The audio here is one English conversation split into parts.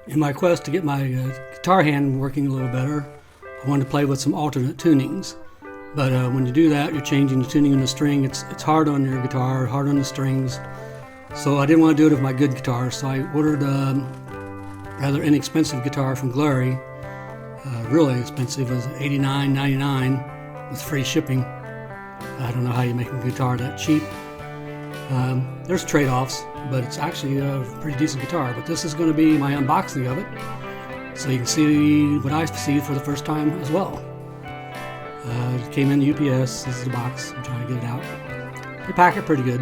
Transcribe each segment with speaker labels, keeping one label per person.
Speaker 1: In my quest to get my guitar hand working a little better, I wanted to play with some alternate tunings. But when you do that, you're changing the tuning in the string. It's hard on your guitar, hard on the strings. So I didn't want to do it with my good guitar, so I ordered a rather inexpensive guitar from Glarry. Really expensive, it was $89.99 with free shipping. I don't know how you make a guitar that cheap. There's trade-offs, but it's actually a pretty decent guitar. But this is going to be my unboxing of it, so you can see what I see for the first time as well. It came in UPS. This is the box. I'm trying to get it out. They pack it pretty good.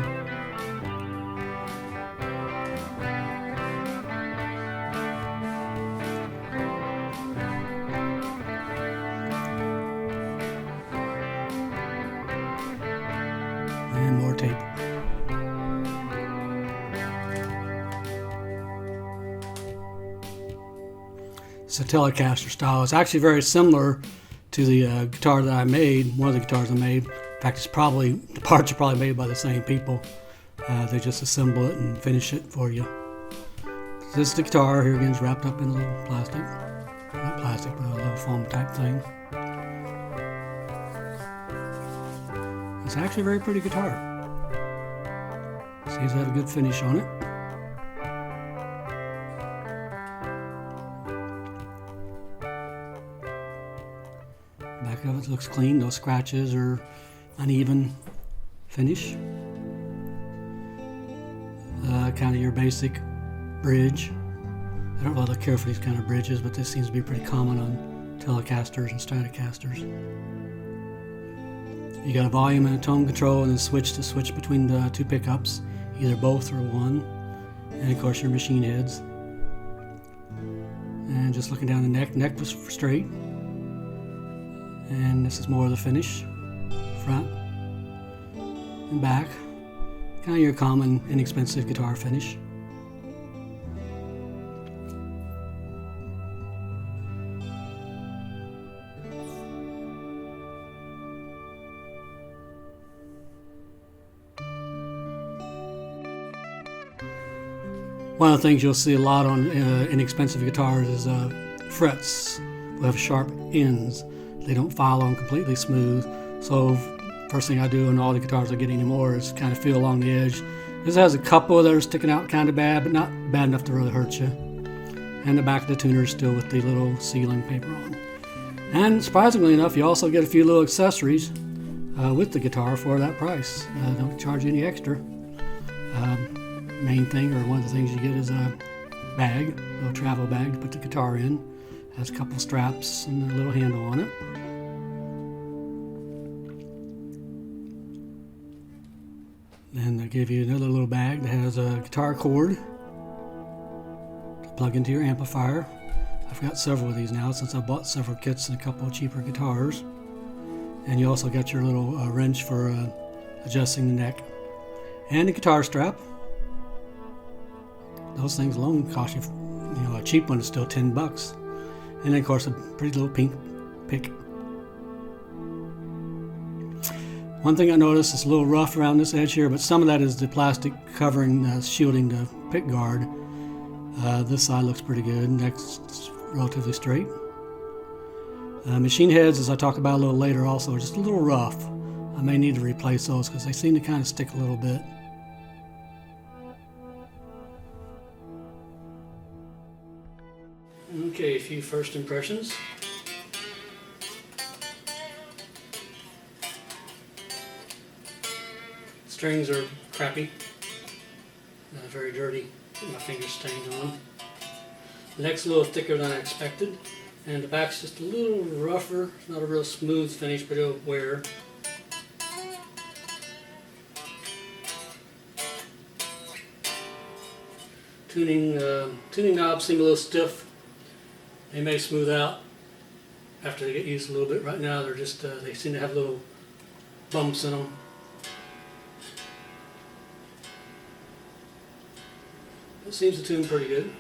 Speaker 1: And more tape. It's a Telecaster style. It's actually very similar to the guitar that I made, one of the guitars I made. In fact, the parts are probably made by the same people. They just assemble it and finish it for you. So this is the guitar. Here again, it's wrapped up in a little plastic. Not plastic, but a little foam type thing. It's actually a very pretty guitar. Seems to have a good finish on it. Back of it looks clean, no scratches or uneven finish. Kind of your basic bridge. I don't really care for these kind of bridges, but this seems to be pretty common on Telecasters and Stratocasters. You got a volume and a tone control, and a switch to switch between the two pickups, either both or one, and of course your machine heads. And just looking down the neck was straight. And this is more of the finish, front and back. Kind of your common, inexpensive guitar finish. One of the things you'll see a lot on inexpensive guitars is frets will have sharp ends. They don't file on completely smooth. So first thing I do on all the guitars I get anymore is kind of feel along the edge. This has a couple that are sticking out kind of bad, but not bad enough to really hurt you. And the back of the tuner is still with the little sealing paper on. And surprisingly enough, you also get a few little accessories with the guitar for that price. Don't charge you any extra. Main thing, or one of the things you get, is a bag, a little travel bag to put the guitar in. Has a couple straps and a little handle on it. Then they give you another little bag that has a guitar cord to plug into your amplifier. I've got several of these now since I bought several kits and a couple of cheaper guitars. And you also got your little wrench for adjusting the neck. And a guitar strap. Those things alone cost you, a cheap one is still $10. And then of course a pretty little pink pick. One thing I noticed is a little rough around this edge here, but some of that is the plastic covering, shielding the pick guard. This side looks pretty good, next relatively straight. Machine heads, as I talk about a little later, also are just a little rough. I may need to replace those because they seem to kind of stick a little bit. Okay, a few first impressions. Strings are crappy, very dirty, my fingers stained on them. The neck's a little thicker than I expected, and the back's just a little rougher. It's not a real smooth finish, but it'll wear. Tuning knobs seem a little stiff. They may smooth out after they get used a little bit. Right now they're just, they seem to have little bumps in them. It seems to tune pretty good.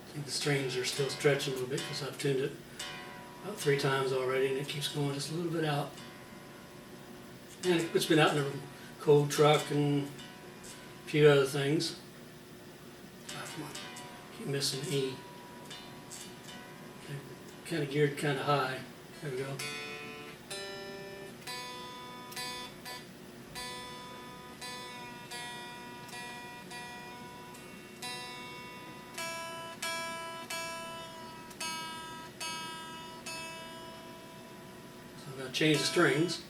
Speaker 1: I think the strings are still stretching a little bit because I've tuned it about 3 times already and it keeps going just a little bit out. And it's been out in the cold truck and a few other things. Oh, come on. Keep missing the E. Kind of geared kind of high. There we go. So I'm going to change the strings.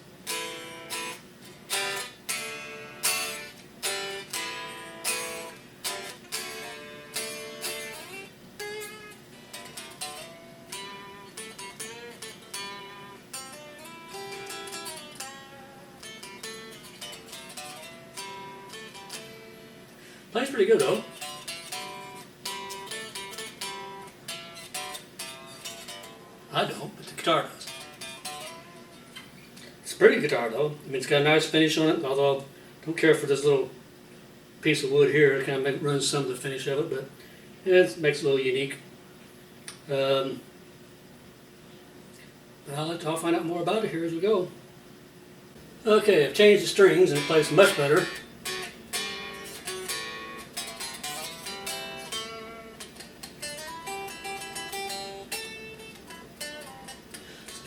Speaker 1: Plays pretty good though. I don't, but the guitar does. It's a pretty guitar though. I mean, it's got a nice finish on it, although I don't care for this little piece of wood here. It kind of ruins some of the finish of it, but it makes it a little unique. But I'll find out more about it here as we go. Okay, I've changed the strings and it plays much better.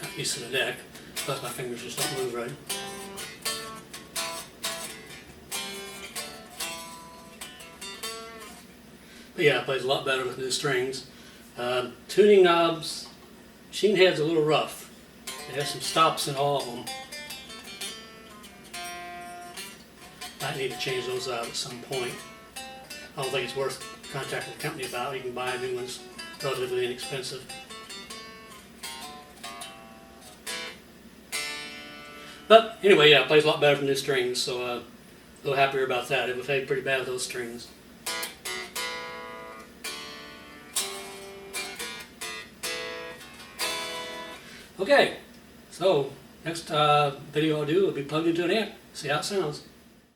Speaker 1: Not used to the neck, plus my fingers just don't move right. But yeah, it plays a lot better with new strings. Tuning knobs, machine head's a little rough. It has some stops in all of them. I need to change those out at some point. I don't think it's worth contacting the company about. You can buy new ones, relatively inexpensive. But anyway, yeah, it plays a lot better with new strings, so a little happier about that. It would play pretty bad with those strings. Okay, so next video I'll do will be plugged into an amp, see how it sounds.